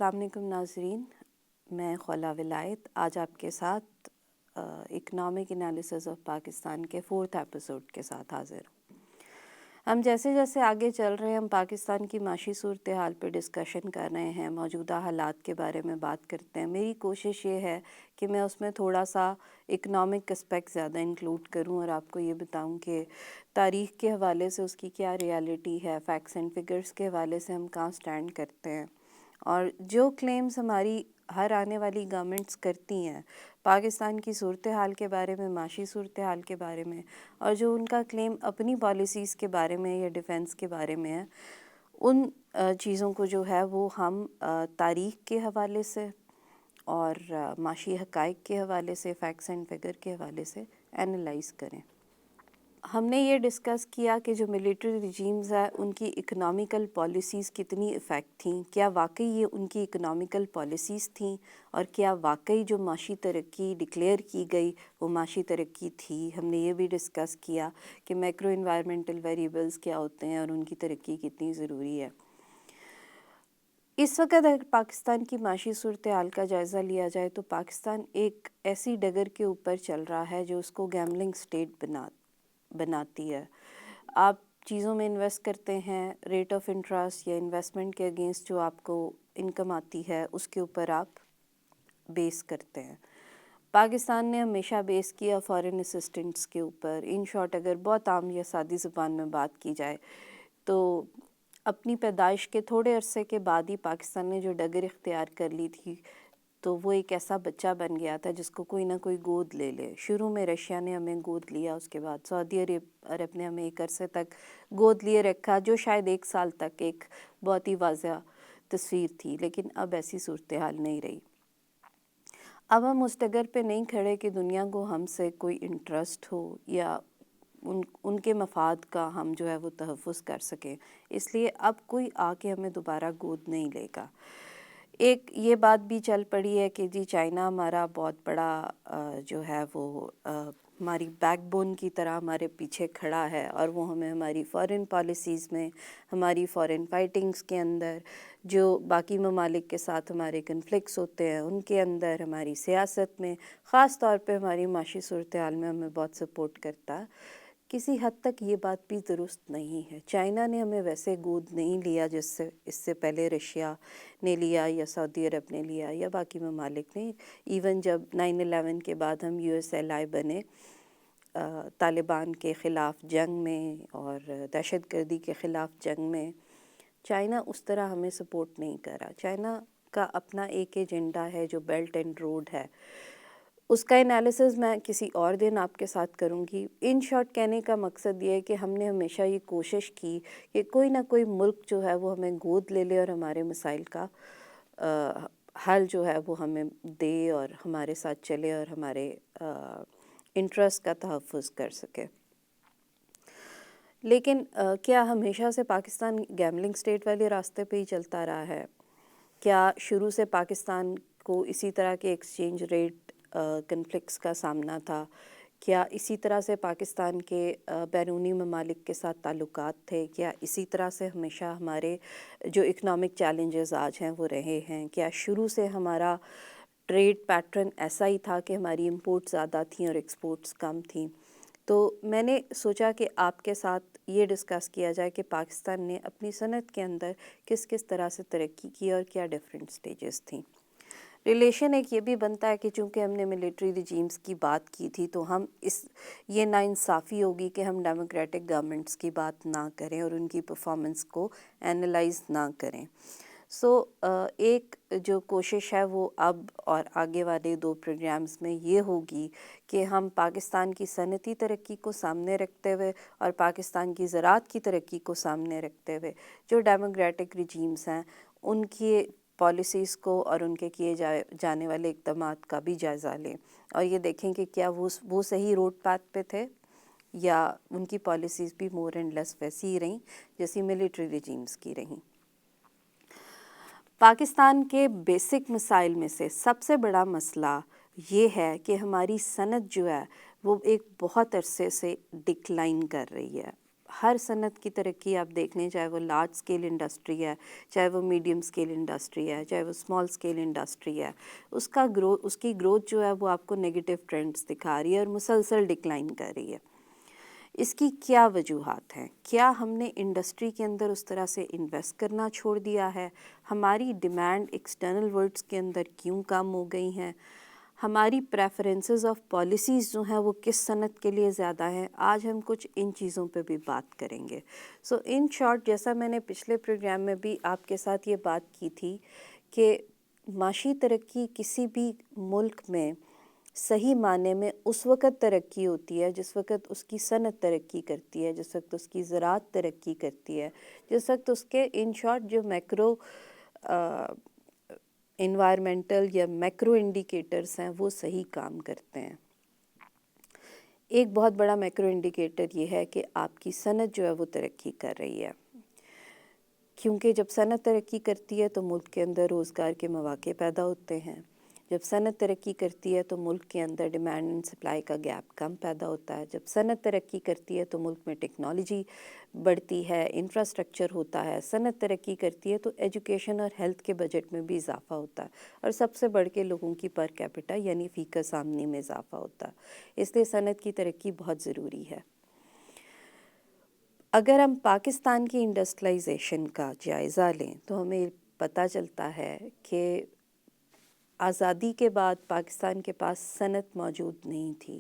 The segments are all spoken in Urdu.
السلام علیکم ناظرین، میں خولا ولایت آج آپ کے ساتھ اکنامک انالیسز آف پاکستان کے 4th ایپیسوڈ کے ساتھ حاضر ہوں۔ ہم جیسے جیسے آگے چل رہے ہیں ہم پاکستان کی معاشی صورتحال پہ ڈسکشن کر رہے ہیں، موجودہ حالات کے بارے میں بات کرتے ہیں۔ میری کوشش یہ ہے کہ میں اس میں تھوڑا سا اکنامک اسپیکٹ زیادہ انکلوڈ کروں اور آپ کو یہ بتاؤں کہ تاریخ کے حوالے سے اس کی کیا ریالٹی ہے، فیکٹس اینڈ فگرز کے حوالے سے ہم کہاں سٹینڈ کرتے ہیں، اور جو کلیمز ہماری ہر آنے والی گورنمنٹس کرتی ہیں پاکستان کی صورتحال کے بارے میں، معاشی صورتحال کے بارے میں، اور جو ان کا کلیم اپنی پالیسیز کے بارے میں یا ڈیفنس کے بارے میں ہے، ان چیزوں کو جو ہے وہ ہم تاریخ کے حوالے سے اور معاشی حقائق کے حوالے سے، فیکٹس اینڈ فگر کے حوالے سے اینالائز کریں۔ ہم نے یہ ڈسکس کیا کہ جو ملیٹری رجیمز ہیں ان کی اکنامیکل پالیسیز کتنی افیکٹ تھیں، کیا واقعی یہ ان کی اکنامیکل پالیسیز تھیں، اور کیا واقعی جو معاشی ترقی ڈکلیئر کی گئی وہ معاشی ترقی تھی۔ ہم نے یہ بھی ڈسکس کیا کہ میکرو انوائرمنٹل ویریبلز کیا ہوتے ہیں اور ان کی ترقی کتنی ضروری ہے۔ اس وقت اگر پاکستان کی معاشی صورتحال کا جائزہ لیا جائے تو پاکستان ایک ایسی ڈگر کے اوپر چل رہا ہے جو اس کو گیملنگ سٹیٹ بناتی ہے۔ آپ چیزوں میں انویسٹ کرتے ہیں، ریٹ آف انٹرسٹ یا انویسٹمنٹ کے اگینسٹ جو آپ کو انکم آتی ہے اس کے اوپر آپ بیس کرتے ہیں۔ پاکستان نے ہمیشہ بیس کیا فارن اسسٹنٹس کے اوپر۔ ان شارٹ اگر بہت عام یا سادی زبان میں بات کی جائے تو اپنی پیدائش کے تھوڑے عرصے کے بعد ہی پاکستان نے جو ڈگر اختیار کر لی تھی تو وہ ایک ایسا بچہ بن گیا تھا جس کو کوئی نہ کوئی گود لے لے۔ شروع میں رشیا نے ہمیں گود لیا، اس کے بعد سعودی عرب نے ہمیں ایک عرصے تک گود لیے رکھا، جو شاید 1 سال تک ایک بہت ہی واضح تصویر تھی، لیکن اب ایسی صورتحال نہیں رہی۔ اب ہم اس ڈگر پہ نہیں کھڑے کہ دنیا کو ہم سے کوئی انٹرسٹ ہو یا ان کے مفاد کا ہم جو ہے وہ تحفظ کر سکیں، اس لیے اب کوئی آ کے ہمیں دوبارہ گود نہیں لے گا۔ ایک یہ بات بھی چل پڑی ہے کہ جی چائنا ہمارا بہت بڑا جو ہے وہ ہماری بیک بون کی طرح ہمارے پیچھے کھڑا ہے، اور وہ ہمیں ہماری فارن پالیسیز میں، ہماری فارن فائٹنگز کے اندر، جو باقی ممالک کے ساتھ ہمارے کنفلکٹس ہوتے ہیں ان کے اندر، ہماری سیاست میں، خاص طور پہ ہماری معاشی صورتحال میں ہمیں بہت سپورٹ کرتا ہے۔ کسی حد تک یہ بات بھی درست نہیں ہے۔ چائنا نے ہمیں ویسے گود نہیں لیا جس سے اس سے پہلے رشیا نے لیا یا سعودی عرب نے لیا یا باقی ممالک نے۔ ایون جب 9/11 کے بعد ہم USLI بنے، طالبان کے خلاف جنگ میں اور دہشت گردی کے خلاف جنگ میں، چائنا اس طرح ہمیں سپورٹ نہیں کرا۔ چائنا کا اپنا ایک ایجنڈا ہے جو بیلٹ اینڈ روڈ ہے، اس کا انالیسز میں کسی اور دن آپ کے ساتھ کروں گی۔ ان شارٹ کہنے کا مقصد یہ ہے کہ ہم نے ہمیشہ یہ کوشش کی کہ کوئی نہ کوئی ملک جو ہے وہ ہمیں گود لے لے اور ہمارے مسائل کا حل جو ہے وہ ہمیں دے اور ہمارے ساتھ چلے اور ہمارے انٹرسٹ کا تحفظ کر سکے۔ لیکن کیا ہمیشہ سے پاکستان گیملنگ سٹیٹ والے راستے پہ ہی چلتا رہا ہے؟ کیا شروع سے پاکستان کو اسی طرح کے ایکسچینج ریٹ کنفلکٹس کا سامنا تھا؟ کیا اسی طرح سے پاکستان کے بیرونی ممالک کے ساتھ تعلقات تھے؟ کیا اسی طرح سے ہمیشہ ہمارے جو اکنامک چیلنجز آج ہیں وہ رہے ہیں؟ کیا شروع سے ہمارا ٹریڈ پیٹرن ایسا ہی تھا کہ ہماری امپورٹ زیادہ تھیں اور ایکسپورٹس کم تھیں؟ تو میں نے سوچا کہ آپ کے ساتھ یہ ڈسکس کیا جائے کہ پاکستان نے اپنی صنعت کے اندر کس کس طرح سے ترقی کی اور کیا ڈیفرنٹ سٹیجز تھیں۔ ریلیشن ایک یہ بھی بنتا ہے کہ چونکہ ہم نے ملیٹری رجیمز کی بات کی تھی تو ہم یہ ناانصافی ہوگی کہ ہم ڈیموکریٹک گورنمنٹس کی بات نہ کریں اور ان کی پرفارمنس کو اینالائز نہ کریں۔ ایک جو کوشش ہے وہ اب اور آگے والے 2 پروگرامز میں یہ ہوگی کہ ہم پاکستان کی صنعتی ترقی کو سامنے رکھتے ہوئے اور پاکستان کی زراعت کی ترقی کو سامنے رکھتے ہوئے جو ڈیموکریٹک رجیمز ہیں ان کی پالیسیز کو اور ان کے کیے جانے والے اقدامات کا بھی جائزہ لیں، اور یہ دیکھیں کہ کیا وہ صحیح روڈ پیتھ پہ تھے یا ان کی پالیسیز بھی مور اینڈ لیس ویسی ہی رہیں جیسی ملیٹری رجیمز کی رہیں۔ پاکستان کے بیسک مسائل میں سے سب سے بڑا مسئلہ یہ ہے کہ ہماری صنعت جو ہے وہ ایک بہت عرصے سے ڈکلائن کر رہی ہے۔ ہر صنعت کی ترقی آپ دیکھ لیں، چاہے وہ لارج اسکیل انڈسٹری ہے، چاہے وہ میڈیم اسکیل انڈسٹری ہے، چاہے وہ اسمال اسکیل انڈسٹری ہے، اس کی گروتھ جو ہے وہ آپ کو نیگیٹو ٹرینڈز دکھا رہی ہے اور مسلسل ڈکلائن کر رہی ہے۔ اس کی کیا وجوہات ہیں؟ کیا ہم نے انڈسٹری کے اندر اس طرح سے انویسٹ کرنا چھوڑ دیا ہے؟ ہماری ڈیمانڈ ایکسٹرنل ورڈز کے اندر کیوں کم ہو گئی ہیں؟ ہماری پریفرنسز آف پالیسیز جو ہیں وہ کس صنعت کے لیے زیادہ ہیں؟ آج ہم کچھ ان چیزوں پہ بھی بات کریں گے۔ سو ان شارٹ، جیسا میں نے پچھلے پروگرام میں بھی آپ کے ساتھ یہ بات کی تھی کہ معاشی ترقی کسی بھی ملک میں صحیح معنی میں اس وقت ترقی ہوتی ہے جس وقت اس کی صنعت ترقی کرتی ہے، جس وقت اس کی زراعت ترقی کرتی ہے، جس وقت اس کے ان شارٹ جو میکرو انوائرمنٹل یا میکرو انڈیکیٹرز ہیں وہ صحیح کام کرتے ہیں۔ ایک بہت بڑا میکرو انڈیکیٹر یہ ہے کہ آپ کی صنعت جو ہے وہ ترقی کر رہی ہے، کیونکہ جب صنعت ترقی کرتی ہے تو ملک کے اندر روزگار کے مواقع پیدا ہوتے ہیں۔ جب صنعت ترقی کرتی ہے تو ملک کے اندر ڈیمانڈ اینڈ سپلائی کا گیپ کم پیدا ہوتا ہے۔ جب صنعت ترقی کرتی ہے تو ملک میں ٹیکنالوجی بڑھتی ہے، انفراسٹرکچر ہوتا ہے۔ صنعت ترقی کرتی ہے تو ایجوکیشن اور ہیلتھ کے بجٹ میں بھی اضافہ ہوتا ہے، اور سب سے بڑھ کے لوگوں کی پر کیپٹا یعنی فی کس آمدنی میں اضافہ ہوتا ہے۔ اس لیے صنعت کی ترقی بہت ضروری ہے۔ اگر ہم پاکستان کی انڈسٹریلائزیشن کا جائزہ لیں تو ہمیں پتہ چلتا ہے کہ آزادی کے بعد پاکستان کے پاس صنعت موجود نہیں تھی،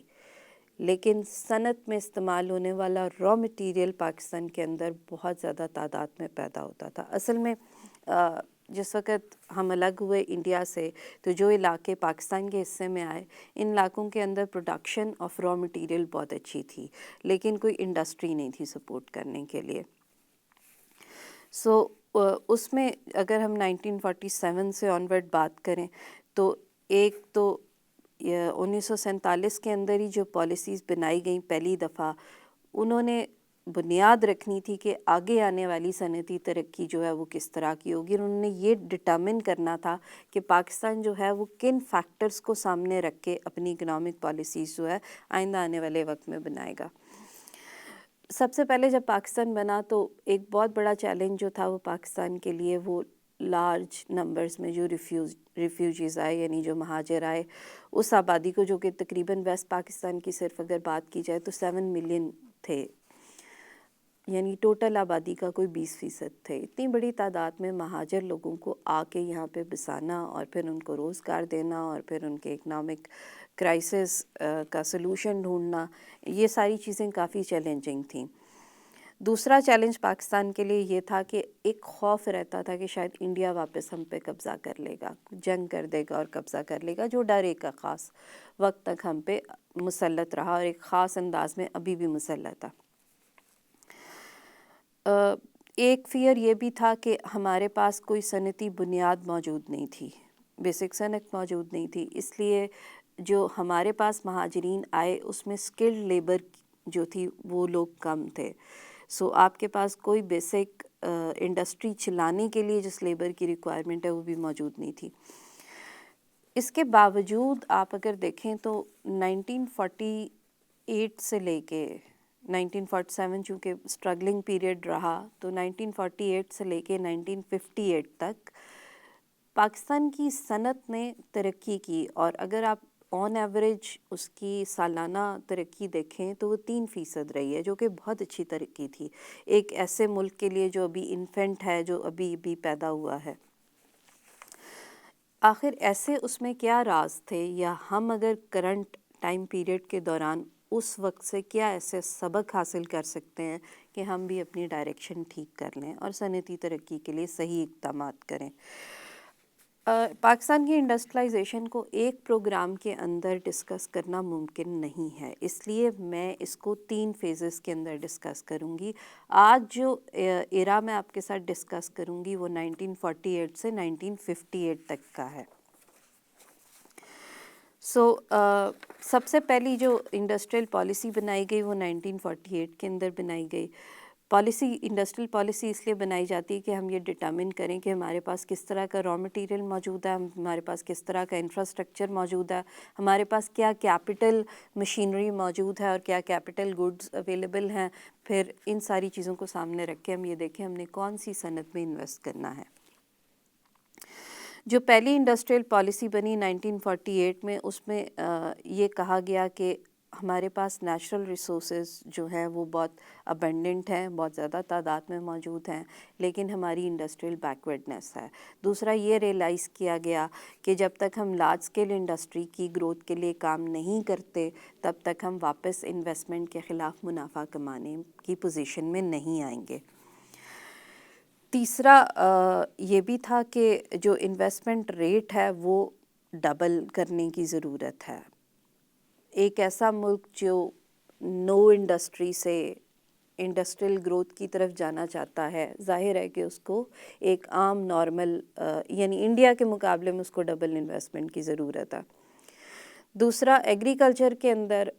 لیکن صنعت میں استعمال ہونے والا را مٹیریل پاکستان کے اندر بہت زیادہ تعداد میں پیدا ہوتا تھا۔ اصل میں جس وقت ہم الگ ہوئے انڈیا سے تو جو علاقے پاکستان کے حصے میں آئے، ان علاقوں کے اندر پروڈکشن آف را مٹیریل بہت اچھی تھی، لیکن کوئی انڈسٹری نہیں تھی سپورٹ کرنے کے لیے۔ سو اس میں اگر ہم 1947 سے آنورڈ بات کریں تو ایک تو 1947 کے اندر ہی جو پالیسیز بنائی گئیں پہلی دفعہ، انہوں نے بنیاد رکھنی تھی کہ آگے آنے والی صنعتی ترقی جو ہے وہ کس طرح کی ہوگی۔ انہوں نے یہ ڈٹرمن کرنا تھا کہ پاکستان جو ہے وہ کن فیکٹرز کو سامنے رکھ کے اپنی اکنامک پالیسیز جو ہے آئندہ آنے والے وقت میں بنائے گا۔ سب سے پہلے جب پاکستان بنا تو ایک بہت بڑا چیلنج جو تھا وہ پاکستان کے لیے وہ لارج نمبرز میں جو ریفیوجیز آئے، یعنی جو مہاجر آئے، اس آبادی کو جو کہ تقریباً ویسٹ پاکستان کی صرف اگر بات کی جائے تو 7 ملین تھے، یعنی ٹوٹل آبادی کا کوئی 20% تھے۔ اتنی بڑی تعداد میں مہاجر لوگوں کو آ کے یہاں پہ بسانا اور پھر ان کو روزگار دینا اور پھر ان کے اکنامک کرائسس کا سلوشن ڈھونڈنا، یہ ساری چیزیں کافی چیلنجنگ تھیں۔ دوسرا چیلنج پاکستان کے لیے یہ تھا کہ ایک خوف رہتا تھا کہ شاید انڈیا واپس ہم پہ قبضہ کر لے گا، جنگ کر دے گا اور قبضہ کر لے گا، جو ڈر ایک خاص وقت تک ہم پہ مسلط رہا اور ایک خاص انداز میں ابھی بھی مسلط ہے۔ ایک فیئر یہ بھی تھا کہ ہمارے پاس کوئی صنعتی بنیاد موجود نہیں تھی، بیسک صنعت موجود نہیں تھی، اس لیے جو ہمارے پاس مہاجرین آئے اس میں اسکلڈ لیبر جو تھی وہ لوگ کم تھے۔ سو آپ کے پاس کوئی بیسک انڈسٹری چلانے کے لیے جس لیبر کی ریکوائرمنٹ ہے وہ بھی موجود نہیں تھی۔ اس کے باوجود آپ اگر دیکھیں تو 1948 سے لے کے 1947 چونکہ اسٹرگلنگ پیریڈ رہا تو 1948 سے لے کے 1958 تک پاکستان کی صنعت نے ترقی کی، اور اگر آپ آن ایوریج اس کی سالانہ ترقی دیکھیں تو وہ 3% رہی ہے، جو کہ بہت اچھی ترقی تھی ایک ایسے ملک کے لیے جو ابھی انفینٹ ہے، جو ابھی پیدا ہوا ہے۔ آخر ایسے اس میں کیا راز تھے، یا ہم اگر کرنٹ ٹائم پیریڈ کے دوران اس وقت سے کیا ایسے سبق حاصل کر سکتے ہیں کہ ہم بھی اپنی ڈائریکشن ٹھیک کر لیں اور صنعتی ترقی کے لیے صحیح اقدامات کریں۔ پاکستان کی انڈسٹریلائزیشن کو ایک پروگرام کے اندر ڈسکس کرنا ممکن نہیں ہے، اس لیے میں اس کو 3 فیزز کے اندر ڈسکس کروں گی۔ آج جو ایرا میں آپ کے ساتھ ڈسکس کروں گی وہ 1948 سے 1958 تک کا ہے۔ سب سے پہلی جو انڈسٹریل پالیسی بنائی گئی وہ 1948 کے اندر بنائی گئی۔ پالیسی انڈسٹریل پالیسی اس لیے بنائی جاتی ہے کہ ہم یہ ڈٹرمن کریں کہ ہمارے پاس کس طرح کا را مٹیریل موجود ہے، ہمارے پاس کس طرح کا انفراسٹرکچر موجود ہے، ہمارے پاس کیا کیپٹل مشینری موجود ہے اور کیا کیپٹل گڈز اویلیبل ہیں. پھر ان ساری چیزوں کو سامنے رکھ کے ہم یہ دیکھیں ہم نے کون سی صنعت میں انویسٹ کرنا ہے. جو پہلی انڈسٹریل پالیسی بنی 1948 میں، اس میں یہ کہا گیا کہ ہمارے پاس نیچرل ریسورسز جو ہیں وہ بہت ابنڈنٹ ہیں، بہت زیادہ تعداد میں موجود ہیں، لیکن ہماری انڈسٹریل بیکورڈنیس ہے. دوسرا یہ ریئلائز کیا گیا کہ جب تک ہم لارج اسکیل انڈسٹری کی گروتھ کے لیے کام نہیں کرتے تب تک ہم واپس انویسٹمنٹ کے خلاف منافع کمانے کی پوزیشن میں نہیں آئیں گے. تیسرا یہ بھی تھا کہ جو انویسٹمنٹ ریٹ ہے وہ ڈبل کرنے کی ضرورت ہے. ایک ایسا ملک جو نو انڈسٹری سے انڈسٹریل گروتھ کی طرف جانا چاہتا ہے، ظاہر ہے کہ اس کو ایک عام نارمل یعنی انڈیا کے مقابلے میں اس کو ڈبل انویسٹمنٹ کی ضرورت ہے. دوسرا ایگریکلچر کے اندر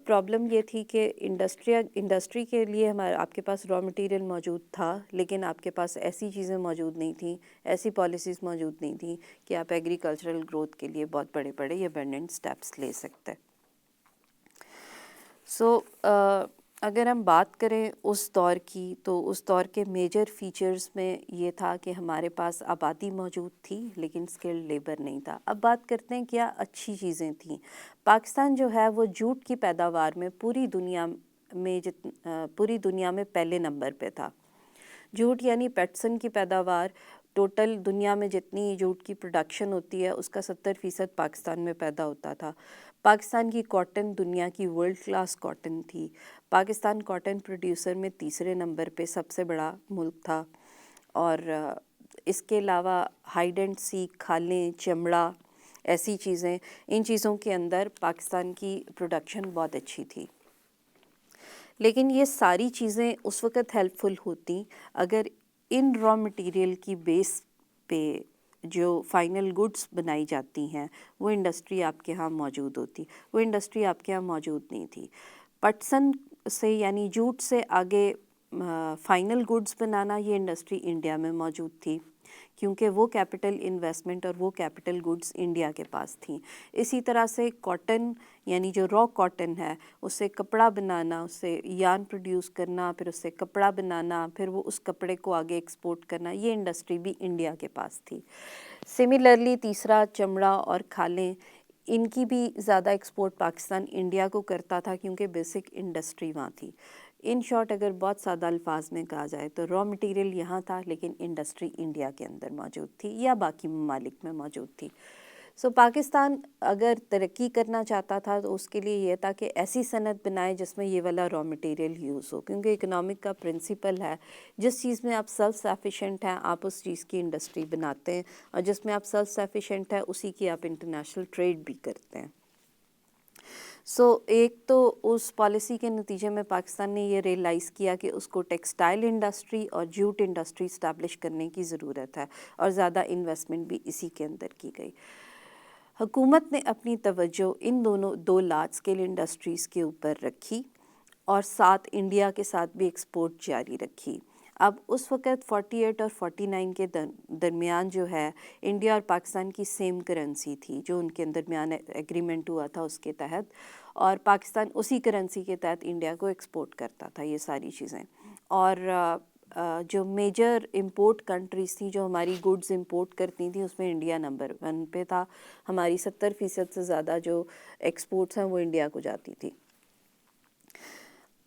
پرابلم یہ تھی کہ انڈسٹری کے لیے آپ کے پاس را مٹیریل موجود تھا، لیکن آپ کے پاس ایسی چیزیں موجود نہیں تھیں، ایسی پالیسیز موجود نہیں تھیں کہ آپ ایگریکلچرل گروتھ کے لیے بہت بڑے بڑے یا ابنڈنٹ سٹیپس لے سکتے. اگر ہم بات کریں اس دور کی تو اس دور کے میجر فیچرز میں یہ تھا کہ ہمارے پاس آبادی موجود تھی لیکن اسکلڈ لیبر نہیں تھا. اب بات کرتے ہیں کیا اچھی چیزیں تھیں. پاکستان جو ہے وہ جوٹ کی پیداوار میں پوری دنیا میں پہلے نمبر پہ تھا. جوٹ یعنی پیٹسن کی پیداوار، ٹوٹل دنیا میں جتنی جوٹ کی پروڈکشن ہوتی ہے اس کا 70% پاکستان میں پیدا ہوتا تھا. پاکستان کی کاٹن دنیا کی ورلڈ کلاس کاٹن تھی. پاکستان کاٹن پروڈیوسر میں تیسرے نمبر پہ سب سے بڑا ملک تھا. اور اس کے علاوہ ہائیڈ اینڈ سیک، کھالیں، چمڑا، ایسی چیزیں، ان چیزوں کے اندر پاکستان کی پروڈکشن بہت اچھی تھی. لیکن یہ ساری چیزیں اس وقت ہیلپ فل ہوتی اگر ان را مٹیریل کی بیس پہ جو فائنل گڈز بنائی جاتی ہیں وہ انڈسٹری آپ کے ہاں موجود ہوتی. وہ انڈسٹری آپ کے ہاں موجود نہیں تھی. پٹسن سے یعنی جوٹ سے آگے فائنل گڈز بنانا یہ انڈسٹری انڈیا میں موجود تھی کیونکہ وہ کیپٹل انویسٹمنٹ اور وہ کیپٹل گڈز انڈیا کے پاس تھیں. اسی طرح سے کاٹن یعنی جو را کاٹن ہے اس سے کپڑا بنانا، اس سے یارن پروڈیوس کرنا، پھر اس سے کپڑا بنانا، پھر وہ اس کپڑے کو آگے ایکسپورٹ کرنا، یہ انڈسٹری بھی انڈیا کے پاس تھی. سملرلی تیسرا چمڑا اور کھالیں، ان کی بھی زیادہ ایکسپورٹ پاکستان انڈیا کو کرتا تھا کیونکہ بیسک انڈسٹری وہاں تھی. ان شارٹ اگر بہت سادہ الفاظ میں کہا جائے تو را مٹیریل یہاں تھا لیکن انڈسٹری انڈیا کے اندر موجود تھی یا باقی ممالک میں موجود تھی. پاکستان اگر ترقی کرنا چاہتا تھا تو اس کے لیے یہ تھا کہ ایسی صنعت بنائے جس میں یہ والا را مٹیریل یوز ہو، کیونکہ اکنامک کا پرنسپل ہے جس چیز میں آپ سیلف سفیشینٹ ہیں آپ اس چیز کی انڈسٹری بناتے ہیں، اور جس میں آپ سیلف سفیشینٹ ہیں اسی کی آپ انٹرنیشنل ٹریڈ بھی کرتے ہیں. ایک تو اس پالیسی کے نتیجے میں پاکستان نے یہ ریئلائز کیا کہ اس کو ٹیکسٹائل انڈسٹری اور جوٹ انڈسٹری اسٹیبلش کرنے کی ضرورت ہے اور زیادہ انویسٹمنٹ بھی اسی کے اندر کی گئی. حکومت نے اپنی توجہ ان دو لارج اسکیل انڈسٹریز کے اوپر رکھی اور ساتھ انڈیا کے ساتھ بھی ایکسپورٹ جاری رکھی. اب اس وقت 48 اور 49 کے درمیان جو ہے انڈیا اور پاکستان کی سیم کرنسی تھی جو ان کے درمیان ایگریمنٹ ہوا تھا اس کے تحت، اور پاکستان اسی کرنسی کے تحت انڈیا کو ایکسپورٹ کرتا تھا یہ ساری چیزیں. اور جو میجر امپورٹ کنٹریز تھیں جو ہماری گڈز امپورٹ کرتی تھیں اس میں انڈیا نمبر 1 پہ تھا. ہماری 70% سے زیادہ جو ایکسپورٹس ہیں وہ انڈیا کو جاتی تھی.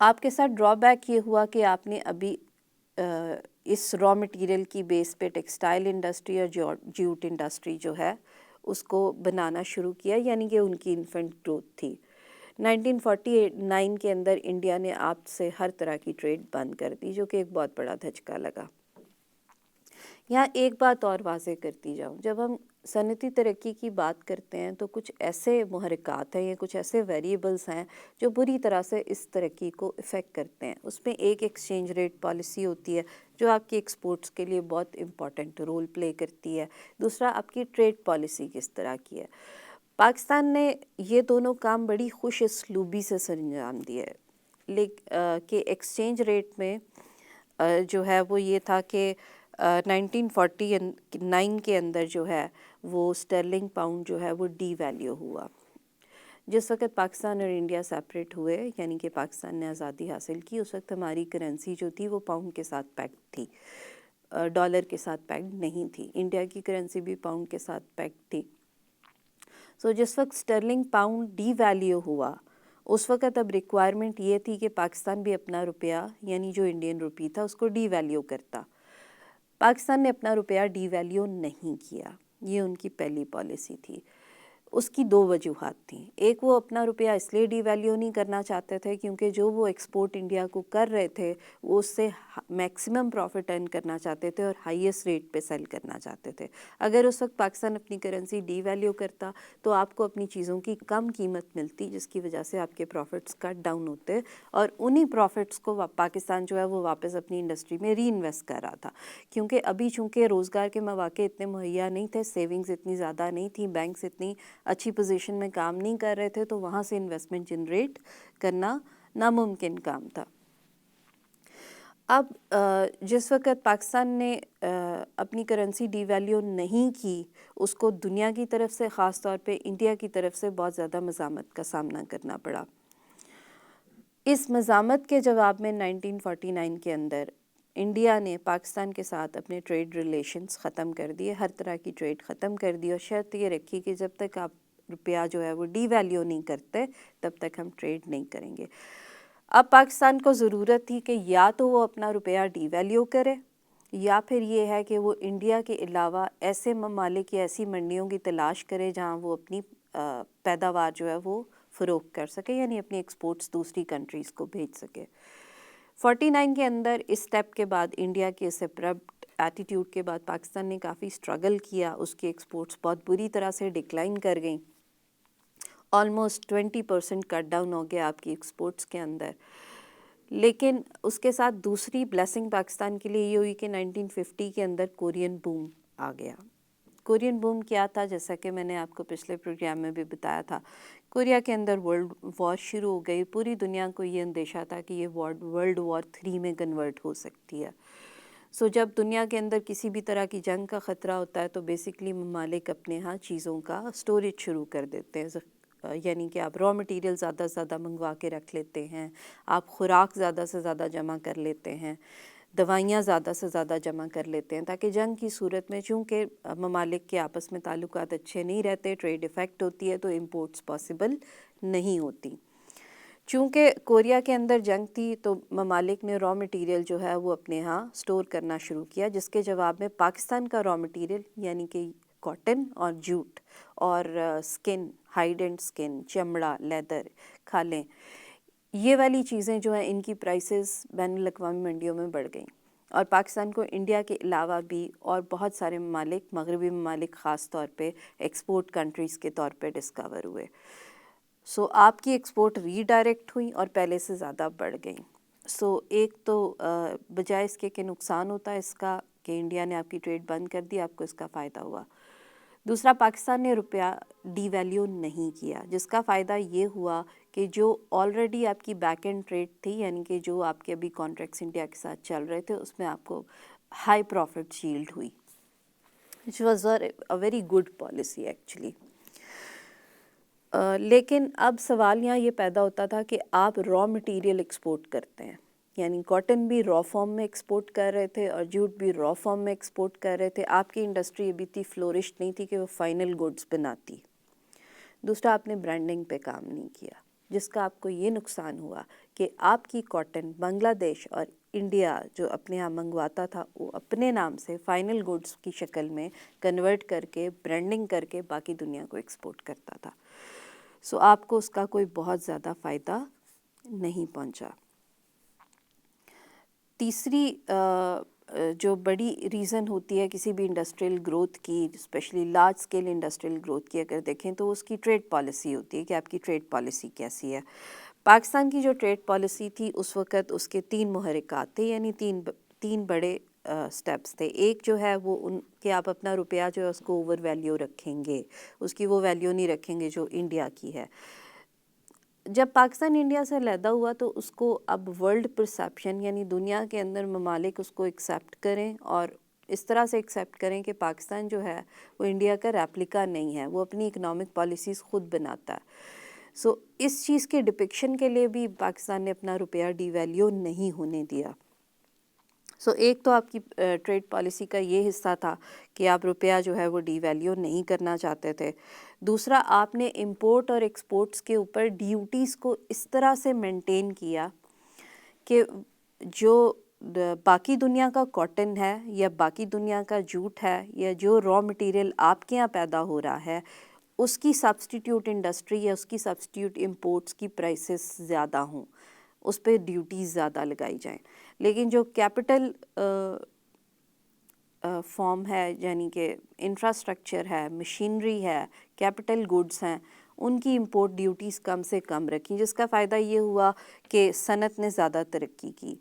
آپ کے ساتھ ڈرا بیک یہ ہوا کہ آپ نے ابھی اس را مٹیریل کی بیس پہ ٹیکسٹائل انڈسٹری اور جوٹ انڈسٹری جو ہے اس کو بنانا شروع کیا، یعنی کہ ان کی انفنٹ گروتھ تھی. 1949 کے اندر انڈیا نے آپ سے ہر طرح کی ٹریڈ بند کر دی جو کہ ایک بہت بڑا دھچکا لگا. یہاں ایک بات اور واضح کرتی جاؤں، جب ہم صنعتی ترقی کی بات کرتے ہیں تو کچھ ایسے محرکات ہیں یا کچھ ایسے ویریبلز ہیں جو بری طرح سے اس ترقی کو افیکٹ کرتے ہیں. اس میں ایک ایکسچینج ریٹ پالیسی ہوتی ہے جو آپ کی ایکسپورٹس کے لیے بہت امپورٹنٹ رول پلے کرتی ہے. دوسرا آپ کی ٹریڈ پالیسی کس طرح کی ہے. پاکستان نے یہ دونوں کام بڑی خوش اسلوبی سے سر انجام دیے کہ ایکسچینج ریٹ میں جو ہے وہ یہ تھا کہ 1949 کے اندر جو ہے وہ اسٹرلنگ پاؤنڈ جو ہے وہ ڈی ویلیو ہوا. جس وقت پاکستان اور انڈیا سیپریٹ ہوئے یعنی کہ پاکستان نے آزادی حاصل کی, اس وقت ہماری کرنسی جو تھی وہ پاؤنڈ کے ساتھ پیکڈ تھی, ڈالر کے ساتھ پیکڈ نہیں تھی. انڈیا کی کرنسی بھی پاؤنڈ کے ساتھ پیکڈ تھی. سو جس وقت اسٹرلنگ پاؤنڈ ڈی ویلیو ہوا اس وقت اب ریکوائرمنٹ یہ تھی کہ پاکستان بھی اپنا روپیہ یعنی جو انڈین روپی تھا اس کو ڈی ویلیو کرتا. پاکستان نے اپنا روپیہ ڈی ویلیو نہیں کیا, یہ ان کی پہلی پالیسی تھی. اس کی دو وجوہات تھیں. ایک, وہ اپنا روپیہ اس لیے ڈی ویلیو نہیں کرنا چاہتے تھے کیونکہ جو وہ ایکسپورٹ انڈیا کو کر رہے تھے وہ اس سے میکسیمم پروفٹ ارن کرنا چاہتے تھے اور ہائیسٹ ریٹ پہ سیل کرنا چاہتے تھے. اگر اس وقت پاکستان اپنی کرنسی ڈی ویلیو کرتا تو آپ کو اپنی چیزوں کی کم قیمت ملتی, جس کی وجہ سے آپ کے پروفٹس کٹ ڈاؤن ہوتے اور انہی پروفٹس کو پاکستان جو ہے وہ واپس اپنی انڈسٹری میں ری انویسٹ کر رہا تھا. کیونکہ ابھی چونکہ روزگار کے مواقع اتنے مہیا نہیں تھے, سیونگز اتنی زیادہ نہیں تھیں, بینکس اتنی اچھی پوزیشن میں کام نہیں کر رہے تھے, تو وہاں سے انویسٹمنٹ جنریٹ کرنا ناممکن کام تھا. اب جس وقت پاکستان نے اپنی کرنسی ڈی ویلیو نہیں کی, اس کو دنیا کی طرف سے خاص طور پہ انڈیا کی طرف سے بہت زیادہ مزاحمت کا سامنا کرنا پڑا. اس مزاحمت کے جواب میں 1949 کے اندر انڈیا نے پاکستان کے ساتھ اپنے ٹریڈ ریلیشنز ختم کر دیے, ہر طرح کی ٹریڈ ختم کر دی اور شرط یہ رکھی کہ جب تک آپ روپیہ جو ہے وہ ڈی ویلیو نہیں کرتے تب تک ہم ٹریڈ نہیں کریں گے. اب پاکستان کو ضرورت تھی کہ یا تو وہ اپنا روپیہ ڈی ویلیو کرے یا پھر یہ ہے کہ وہ انڈیا کے علاوہ ایسے ممالک یا ایسی منڈیوں کی تلاش کرے جہاں وہ اپنی پیداوار جو ہے وہ فروخت کر سکے, یعنی اپنی ایکسپورٹس دوسری کنٹریز کو بھیج سکے. 49 کے اندر اس سٹیپ کے بعد انڈیا کے اس ابرپٹ ایٹیٹیوڈ کے بعد پاکستان نے کافی سٹرگل کیا, اس کی ایکسپورٹس بہت بری طرح سے ڈکلائن کر گئیں, آلموسٹ 20% کٹ ڈاؤن ہو گیا آپ کی ایکسپورٹس کے اندر. لیکن اس کے ساتھ دوسری بلیسنگ پاکستان کے لیے یہ ہوئی کہ 1950 کے اندر کورین بوم آ گیا. کورین بوم کیا تھا, جیسا کہ میں نے آپ کو پچھلے پروگرام میں بھی بتایا تھا, کوریا کے اندر ورلڈ وار شروع ہو گئی. پوری دنیا کو یہ اندیشہ تھا کہ یہ ورلڈ وار 3 میں کنورٹ ہو سکتی ہے. سو جب دنیا کے اندر کسی بھی طرح کی جنگ کا خطرہ ہوتا ہے تو بیسکلی ممالک اپنے ہاں چیزوں کا سٹوریج شروع کر دیتے ہیں, یعنی کہ آپ را مٹیریل زیادہ سے زیادہ منگوا کے رکھ لیتے ہیں, آپ خوراک زیادہ سے زیادہ جمع کر لیتے ہیں, دوائیاں زیادہ سے زیادہ جمع کر لیتے ہیں, تاکہ جنگ کی صورت میں چونکہ ممالک کے آپس میں تعلقات اچھے نہیں رہتے, ٹریڈ افیکٹ ہوتی ہے, تو امپورٹس پاسبل نہیں ہوتی. چونکہ کوریا کے اندر جنگ تھی تو ممالک نے را مٹیریل جو ہے وہ اپنے ہاں سٹور کرنا شروع کیا, جس کے جواب میں پاکستان کا را مٹیریل یعنی کہ کاٹن اور جوٹ اور سکن, ہائیڈ اینڈ سکن, چمڑا, لیدر, کھالیں, یہ والی چیزیں جو ہیں ان کی پرائسز بین الاقوامی منڈیوں میں بڑھ گئیں. اور پاکستان کو انڈیا کے علاوہ بھی اور بہت سارے ممالک, مغربی ممالک خاص طور پہ ایکسپورٹ کنٹریز کے طور پہ ڈسکور ہوئے. سو آپ کی ایکسپورٹ ری ڈائریکٹ ہوئیں اور پہلے سے زیادہ بڑھ گئیں. سو ایک تو بجائے اس کے کہ نقصان ہوتا ہے اس کا کہ انڈیا نے آپ کی ٹریڈ بند کر دی, آپ کو اس کا فائدہ ہوا. دوسرا, پاکستان نے روپیہ ڈی ویلیو نہیں کیا, جس کا فائدہ یہ ہوا کہ جو آلریڈی آپ کی بیک اینڈ ٹریڈ تھی, یعنی کہ جو آپ کے ابھی کانٹریکٹس انڈیا کے ساتھ چل رہے تھے, اس میں آپ کو ہائی پروفٹ ییلڈ ہوئی, which was a very good policy actually. لیکن اب سوال یہاں یہ پیدا ہوتا تھا کہ آپ را مٹیریل ایکسپورٹ کرتے ہیں, یعنی کاٹن بھی را فارم میں ایکسپورٹ کر رہے تھے اور جوٹ بھی را فارم میں ایکسپورٹ کر رہے تھے. آپ کی انڈسٹری ابھی اتنی فلورشڈ نہیں تھی کہ وہ فائنل گڈز بناتی. دوسرا, آپ نے برانڈنگ پہ کام نہیں کیا, جس کا آپ کو یہ نقصان ہوا کہ آپ کی کاٹن بنگلہ دیش اور انڈیا جو اپنے ہاں منگواتا تھا وہ اپنے نام سے فائنل گڈز کی شکل میں کنورٹ کر کے برانڈنگ کر کے باقی دنیا کو ایکسپورٹ کرتا تھا. سو آپ کو اس کا کوئی بہت زیادہ فائدہ نہیں پہنچا. تیسری جو بڑی ریزن ہوتی ہے کسی بھی انڈسٹریل گروتھ کی, specially large scale industrial growth کی, اگر دیکھیں تو اس کی ٹریڈ پالیسی ہوتی ہے کہ آپ کی ٹریڈ پالیسی کیسی ہے. پاکستان کی جو ٹریڈ پالیسی تھی اس وقت اس کے 3 محرکات تھے, یعنی تین بڑے سٹیپس تھے. ایک جو ہے وہ ان کہ آپ اپنا روپیہ جو ہے اس کو اوور ویلیو رکھیں گے, اس کی وہ ویلیو نہیں رکھیں گے جو انڈیا کی ہے. جب پاکستان انڈیا سے علیحدہ ہوا تو اس کو اب ورلڈ پرسیپشن یعنی دنیا کے اندر ممالک اس کو ایکسیپٹ کریں اور اس طرح سے ایکسیپٹ کریں کہ پاکستان جو ہے وہ انڈیا کا ریپلیکا نہیں ہے، وہ اپنی اکنامک پالیسیز خود بناتا ہے۔ سو اس چیز کے ڈپکشن کے لیے بھی پاکستان نے اپنا روپیہ ڈی ویلیو نہیں ہونے دیا۔ سو ایک تو آپ کی ٹریڈ پالیسی کا یہ حصہ تھا کہ آپ روپیہ جو ہے وہ ڈی ویلیو نہیں کرنا چاہتے تھے۔ دوسرا، آپ نے امپورٹ اور ایکسپورٹس کے اوپر ڈیوٹیز کو اس طرح سے مینٹین کیا کہ جو باقی دنیا کا کاٹن ہے یا باقی دنیا کا جوٹ ہے یا جو را مٹیریل آپ کے یہاں پیدا ہو رہا ہے، اس کی سبسٹیٹیوٹ انڈسٹری یا اس کی سبسٹیٹیوٹ امپورٹس کی پرائسز زیادہ ہوں، اس پہ ڈیوٹیز زیادہ لگائی جائیں۔ لیکن جو کیپٹل فارم ہے، یعنی کہ انفراسٹرکچر ہے، مشینری ہے، کیپٹل گڈس ہیں، ان کی امپورٹ ڈیوٹیز کم سے کم رکھیں، جس کا فائدہ یہ ہوا کہ صنعت نے زیادہ ترقی کی۔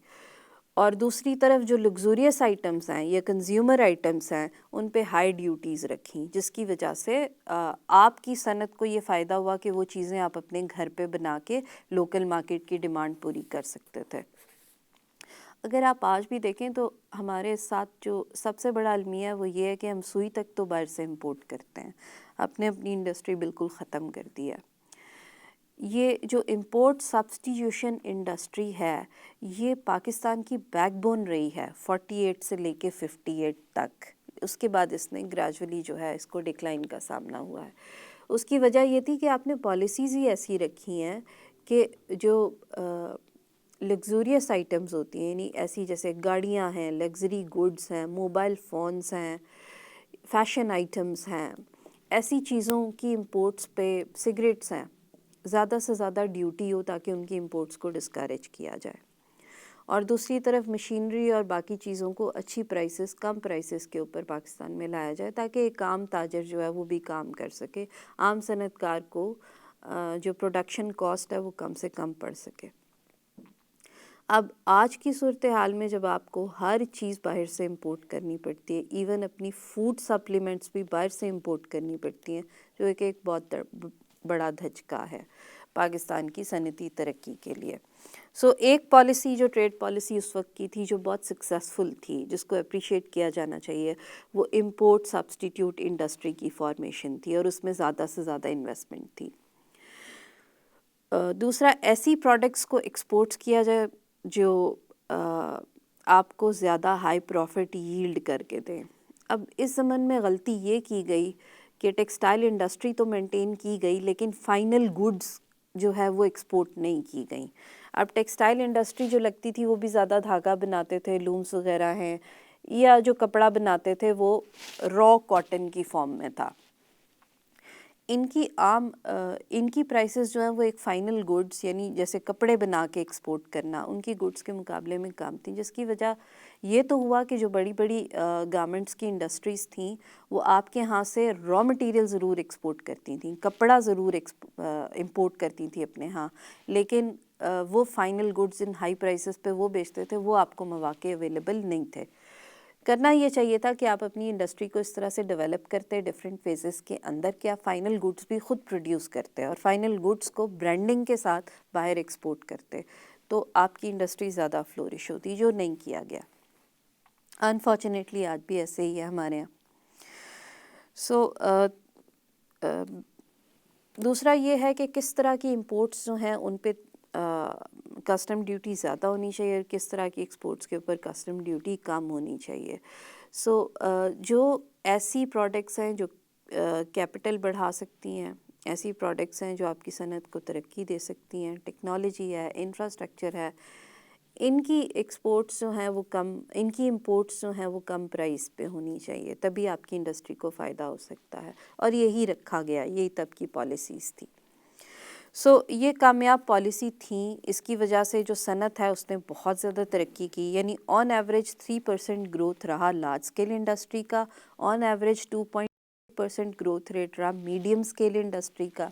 اور دوسری طرف جو لگزوریس آئٹمس ہیں یا کنزیومر آئٹمس ہیں ان پہ ہائی ڈیوٹیز رکھیں، جس کی وجہ سے آپ کی صنعت کو یہ فائدہ ہوا کہ وہ چیزیں آپ اپنے گھر پہ بنا کے لوکل مارکیٹ کی ڈیمانڈ پوری کر سکتے تھے۔ اگر آپ آج بھی دیکھیں تو ہمارے ساتھ جو سب سے بڑا المیہ ہے وہ یہ ہے کہ ہم سوئی تک تو باہر سے امپورٹ کرتے ہیں، اپنی انڈسٹری بالکل ختم کر دی ہے۔ یہ جو امپورٹ سبسٹیٹیوشن انڈسٹری ہے یہ پاکستان کی بیک بون رہی ہے 48 سے لے کے 58 تک، اس کے بعد اس نے گریجولی جو ہے اس کو ڈکلائن کا سامنا ہوا ہے۔ اس کی وجہ یہ تھی کہ آپ نے پالیسیز ہی ایسی رکھی ہیں کہ جو لگزوریس آئٹمز ہوتی ہیں، یعنی ایسی جیسے گاڑیاں ہیں، لگژری گڈس ہیں، موبائل فونز ہیں، فیشن آئٹمز ہیں، ایسی چیزوں کی امپورٹس پہ، سگریٹس ہیں، زیادہ سے زیادہ ڈیوٹی ہو تاکہ ان کی امپورٹس کو ڈسکریج کیا جائے۔ اور دوسری طرف مشینری اور باقی چیزوں کو اچھی پرائسز، کم پرائسز کے اوپر پاکستان میں لایا جائے تاکہ ایک عام تاجر جو ہے وہ بھی کام کر سکے، عام صنعت کار کو جو پروڈکشن کاسٹ ہے وہ کم سے کم پڑ سکے۔ اب آج کی صورتحال میں جب آپ کو ہر چیز باہر سے امپورٹ کرنی پڑتی ہے، ایون اپنی فوڈ سپلیمنٹس بھی باہر سے امپورٹ کرنی پڑتی ہیں، جو ایک بہت بڑا دھچکا ہے پاکستان کی صنعتی ترقی کے لیے۔ سو ایک پالیسی جو ٹریڈ پالیسی اس وقت کی تھی جو بہت سکسیسفل تھی، جس کو اپریشیٹ کیا جانا چاہیے، وہ امپورٹ سبسٹیٹیوٹ انڈسٹری کی فارمیشن تھی اور اس میں زیادہ سے زیادہ انویسٹمنٹ تھی۔ دوسرا، ایسی پروڈکٹس کو ایکسپورٹس کیا جائے جو آپ کو زیادہ ہائی پروفٹ ییلڈ کر کے دیں۔ اب اس زمن میں غلطی یہ کی گئی کہ ٹیکسٹائل انڈسٹری تو مینٹین کی گئی لیکن فائنل گڈس جو ہے وہ ایکسپورٹ نہیں کی گئیں۔ اب ٹیکسٹائل انڈسٹری جو لگتی تھی وہ بھی زیادہ دھاگا بناتے تھے، لومس وغیرہ ہیں، یا جو کپڑا بناتے تھے وہ را کاٹن کی فارم میں تھا۔ ان کی پرائسز جو ہیں وہ ایک فائنل گڈس یعنی جیسے کپڑے بنا کے ایکسپورٹ کرنا، ان کی گڈس کے مقابلے میں کم تھیں، جس کی وجہ یہ تو ہوا کہ جو بڑی بڑی گارمنٹس کی انڈسٹریز تھیں وہ آپ کے ہاں سے را مٹیریل ضرور ایکسپورٹ کرتی تھیں، کپڑا ضرور امپورٹ کرتی تھیں اپنے ہاں، لیکن وہ final goods in high prices پہ وہ بیچتے تھے، وہ آپ کو مواقع اویلیبل نہیں تھے۔ کرنا یہ چاہیے تھا کہ آپ اپنی انڈسٹری کو اس طرح سے ڈیولپ کرتے ڈفرینٹ فیزز کے اندر کہ آپ فائنل گڈس بھی خود پروڈیوس کرتے اور فائنل گڈس کو برانڈنگ کے ساتھ باہر ایکسپورٹ کرتے، تو آپ کی انڈسٹری زیادہ فلورش ہوتی، جو نہیں کیا گیا۔ انفارچونیٹلی آج بھی ایسے ہی ہے ہمارے یہاں۔ سو دوسرا یہ ہے کہ کس طرح کی امپورٹس جو ہیں ان پہ کسٹم ڈیوٹی زیادہ ہونی چاہیے اور کس طرح کی ایکسپورٹس کے اوپر کسٹم ڈیوٹی کم ہونی چاہیے۔ سو جو ایسی پروڈکٹس ہیں جو کیپٹل بڑھا سکتی ہیں، ایسی پروڈکٹس ہیں جو آپ کی صنعت کو ترقی دے سکتی ہیں، ٹیکنالوجی ہے، انفراسٹرکچر ہے، ان کی ایکسپورٹس جو ہیں وہ کم، ان کی امپورٹس جو ہیں وہ کم پرائس پہ ہونی چاہیے، تبھی آپ کی انڈسٹری کو فائدہ ہو سکتا ہے، اور یہی رکھا گیا، یہی تب کی پالیسیز تھی۔ سو یہ کامیاب پالیسی تھیں، اس کی وجہ سے جو صنعت ہے اس نے بہت زیادہ ترقی کی، یعنی آن ایوریج 3% گروتھ رہا لارج اسکیل انڈسٹری کا، آن ایوریج 2% گروتھ ریٹ رہا میڈیم اسکیل انڈسٹری کا،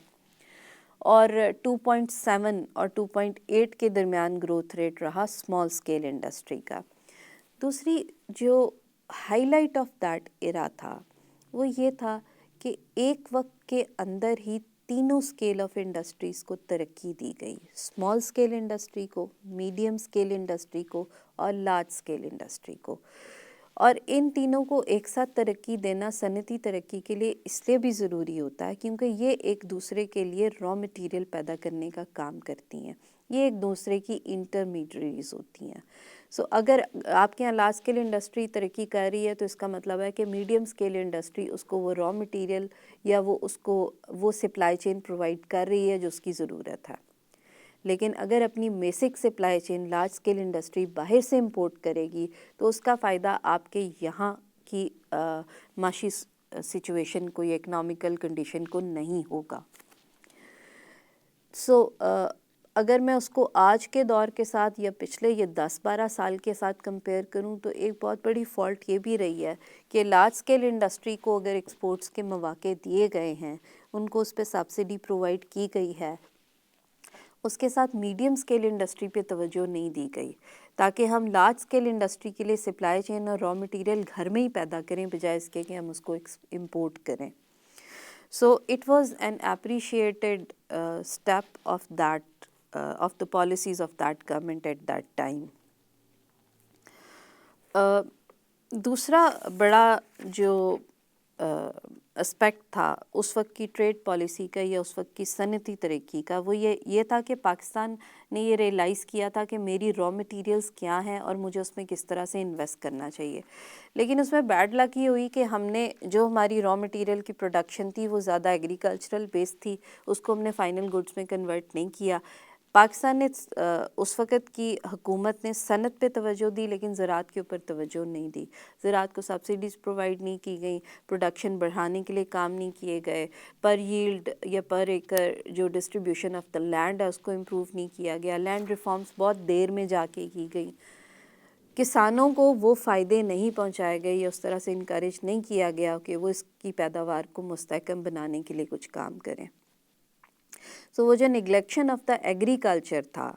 اور 2.7 اور 2.8 کے درمیان گروتھ ریٹ رہا اسمال اسکیل انڈسٹری کا۔ دوسری جو high light of that era تھا وہ یہ تھا کہ ایک وقت کے اندر ہی تینوں اسکیل آف انڈسٹریز کو ترقی دی گئی، اسمال اسکیل انڈسٹری کو، میڈیم اسکیل انڈسٹری کو اور لارج اسکیل انڈسٹری کو. اور ان تینوں کو ایک ساتھ ترقی دینا صنعتی ترقی کے لیے اس لیے بھی ضروری ہوتا ہے کیونکہ یہ ایک دوسرے کے لیے را مٹیریل پیدا کرنے کا کام کرتی ہیں، یہ ایک دوسرے کی انٹرمیڈیریز ہوتی ہیں. سو اگر آپ کے یہاں لارج اسکیل انڈسٹری ترقی کر رہی ہے تو اس کا مطلب ہے کہ میڈیم اسکیل انڈسٹری اس کو وہ را مٹیریل یا وہ اس کو وہ سپلائی چین پرووائڈ کر رہی ہے جو اس کی ضرورت ہے. لیکن اگر اپنی basic supply chain large scale industry باہر سے امپورٹ کرے گی تو اس کا فائدہ آپ کے یہاں کی معاشی سچویشن کو یا اکنامیکل کنڈیشن کو نہیں ہوگا. سو اگر میں اس کو آج کے دور کے ساتھ یا پچھلے یہ 10-12 سال کے ساتھ کمپیئر کروں تو ایک بہت بڑی فالٹ یہ بھی رہی ہے کہ لارج اسکیل انڈسٹری کو اگر ایکسپورٹس کے مواقع دیے گئے ہیں، ان کو اس پہ سبسڈی پرووائڈ کی گئی ہے، اس کے ساتھ میڈیم اسکیل انڈسٹری پہ توجہ نہیں دی گئی تاکہ ہم لارج اسکیل انڈسٹری کے لیے سپلائی چین اور را مٹیریل گھر میں ہی پیدا کریں بجائے اس کے کہ ہم اس کو امپورٹ کریں. So it was an appreciated step of that of the policies of that government at that time. دوسرا بڑا جو اسپیکٹ تھا اس وقت کی ٹریڈ پالیسی کا یا اس وقت کی صنعتی ترقی کا، وہ یہ تھا کہ پاکستان نے یہ ریئلائز کیا تھا کہ میری را مٹیریلز کیا ہیں اور مجھے اس میں کس طرح سے انویسٹ کرنا چاہیے. لیکن اس میں بیڈ لک یہ ہوئی کہ ہم نے جو ہماری را مٹیریل کی پروڈکشن تھی وہ زیادہ ایگریکلچرل بیس تھی، اس کو ہم نے فائنل گڈس میں کنورٹ نہیں کیا. پاکستان نے اس وقت کی حکومت نے صنعت پہ توجہ دی لیکن زراعت کے اوپر توجہ نہیں دی. زراعت کو سبسڈیز پرووائڈ نہیں کی گئیں، پروڈکشن بڑھانے کے لیے کام نہیں کیے گئے، پر ییلڈ یا پر ایکر جو ڈسٹریبیوشن آف دا لینڈ ہے اس کو امپروو نہیں کیا گیا. لینڈ ریفارمز بہت دیر میں جا کے کی گئیں. کسانوں کو وہ فائدے نہیں پہنچائے گئے یا اس طرح سے انکریج نہیں کیا گیا کہ وہ اس کی پیداوار کو مستحکم بنانے کے لیے کچھ کام کریں. سو وہ جو نگلیکشن آف دا ایگریکلچر تھا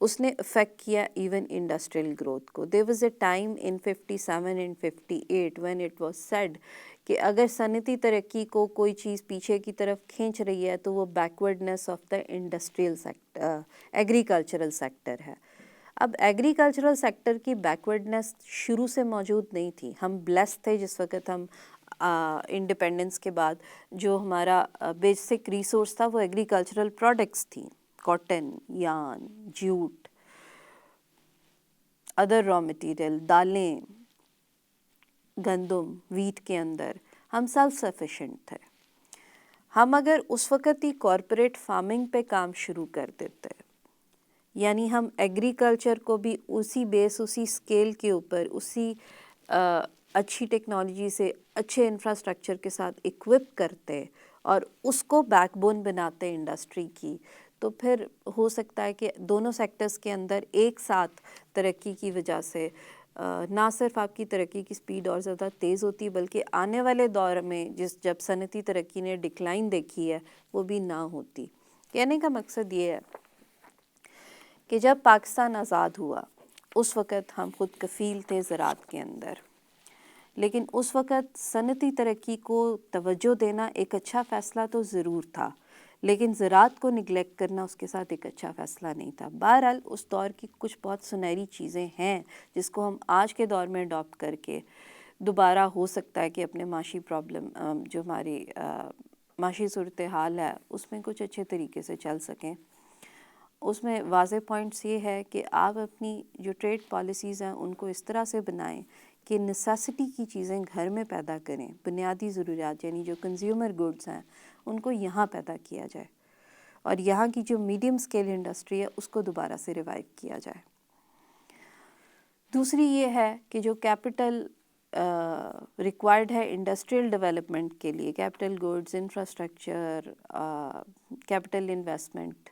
اس نے افیکٹ کیا ایون انڈسٹریل گروتھ کو. There was a time in 57 and 58 when it was said کہ اگر صنعتی ترقی کو کوئی چیز پیچھے کی طرف کھینچ رہی ہے تو وہ backwardness of the industrial sector agricultural sector ہے. اب ایگریکلچرل سیکٹر کی بیکورڈنیس شروع سے موجود نہیں تھی. ہم بلیس تھے جس وقت ہم انڈیپینڈنس کے بعد جو ہمارا بیسک ریسورس تھا وہ ایگریکلچرل پروڈکٹس تھیں، cotton, yarn, jute, other raw material, دالیں، گندم، ویٹ کے اندر ہم سیلف سفیشینٹ تھے. ہم اگر اس وقت ہی کارپوریٹ فارمنگ پہ کام شروع کر دیتے، یعنی ہم ایگریکلچر کو بھی اسی بیس اسی اسکیل کے اوپر اسی اچھی ٹیکنالوجی سے اچھے انفراسٹرکچر کے ساتھ اکوپ کرتے اور اس کو بیک بون بناتے انڈسٹری کی، تو پھر ہو سکتا ہے کہ دونوں سیکٹرز کے اندر ایک ساتھ ترقی کی وجہ سے نہ صرف آپ کی ترقی کی سپیڈ اور زیادہ تیز ہوتی بلکہ آنے والے دور میں جب صنعتی ترقی نے ڈکلائن دیکھی ہے وہ بھی نہ ہوتی. کہنے کا مقصد یہ ہے کہ جب پاکستان آزاد ہوا اس وقت ہم خود کفیل تھے زراعت کے اندر، لیکن اس وقت صنعتی ترقی کو توجہ دینا ایک اچھا فیصلہ تو ضرور تھا، لیکن زراعت کو نگلیکٹ کرنا اس کے ساتھ ایک اچھا فیصلہ نہیں تھا. بہرحال اس دور کی کچھ بہت سنہری چیزیں ہیں جس کو ہم آج کے دور میں اڈاپٹ کر کے دوبارہ ہو سکتا ہے کہ اپنے معاشی پرابلم جو ہماری معاشی صورتحال ہے اس میں کچھ اچھے طریقے سے چل سکیں. اس میں واضح پوائنٹس یہ ہے کہ آپ اپنی جو ٹریڈ پالیسیز ہیں ان کو اس طرح سے بنائیں کہ نیسیسٹی کی چیزیں گھر میں پیدا کریں، بنیادی ضروریات یعنی جو کنزیومر گڈز ہیں ان کو یہاں پیدا کیا جائے اور یہاں کی جو میڈیم اسکیل انڈسٹری ہے اس کو دوبارہ سے ریوائیو کیا جائے. دوسری یہ ہے کہ جو کیپٹل ریکوائرڈ ہے انڈسٹریل ڈیولپمنٹ کے لیے، capital goods, infrastructure, capital investment,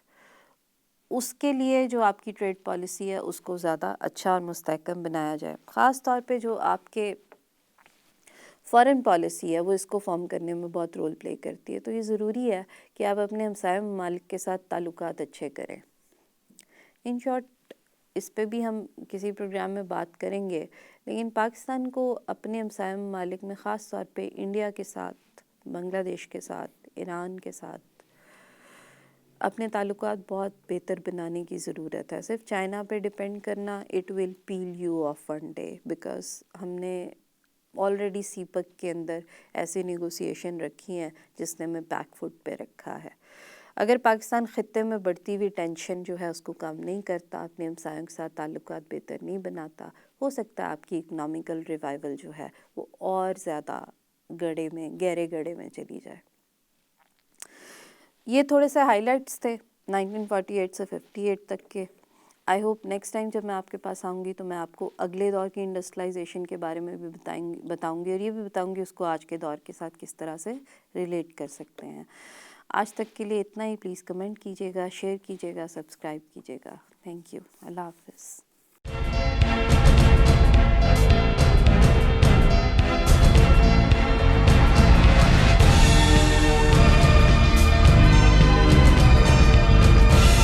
اس کے لیے جو آپ کی ٹریڈ پالیسی ہے اس کو زیادہ اچھا اور مستحکم بنایا جائے. خاص طور پہ جو آپ کے فارن پالیسی ہے وہ اس کو فارم کرنے میں بہت رول پلے کرتی ہے. تو یہ ضروری ہے کہ آپ اپنے ہمسائے ممالک کے ساتھ تعلقات اچھے کریں. ان شارٹ اس پہ بھی ہم کسی پروگرام میں بات کریں گے، لیکن پاکستان کو اپنے ہمسائے ممالک میں خاص طور پہ انڈیا کے ساتھ، بنگلہ دیش کے ساتھ، ایران کے ساتھ اپنے تعلقات بہت بہتر بنانے کی ضرورت ہے. صرف چائنا پہ ڈپینڈ کرنا it will pay you off one day, because ہم نے آلریڈی سیپک کے اندر ایسی نیگوسیشن رکھی ہیں جس نے ہمیں بیک فٹ پہ رکھا ہے. اگر پاکستان خطے میں بڑھتی ہوئی ٹینشن جو ہے اس کو کم نہیں کرتا، اپنے ہمسایوں کے ساتھ تعلقات بہتر نہیں بناتا، ہو سکتا ہے آپ کی اکنامیکل ریوائول جو ہے وہ اور زیادہ گہرے گڑھے میں چلی جائے. یہ تھوڑے سے ہائی لائٹس تھے 1948 سے 58 تک کے. آئی ہوپ نیکسٹ ٹائم جب میں آپ کے پاس آؤں گی تو میں آپ کو اگلے دور کی انڈسٹریلائزیشن کے بارے میں بھی بتاؤں گی، اور یہ بھی بتاؤں گی اس کو آج کے دور کے ساتھ کس طرح سے ریلیٹ کر سکتے ہیں. آج تک کے لیے اتنا ہی. پلیز کمنٹ کیجیے گا، شیئر کیجیے گا، سبسکرائب کیجیے گا. Thank you. اللہ حافظ.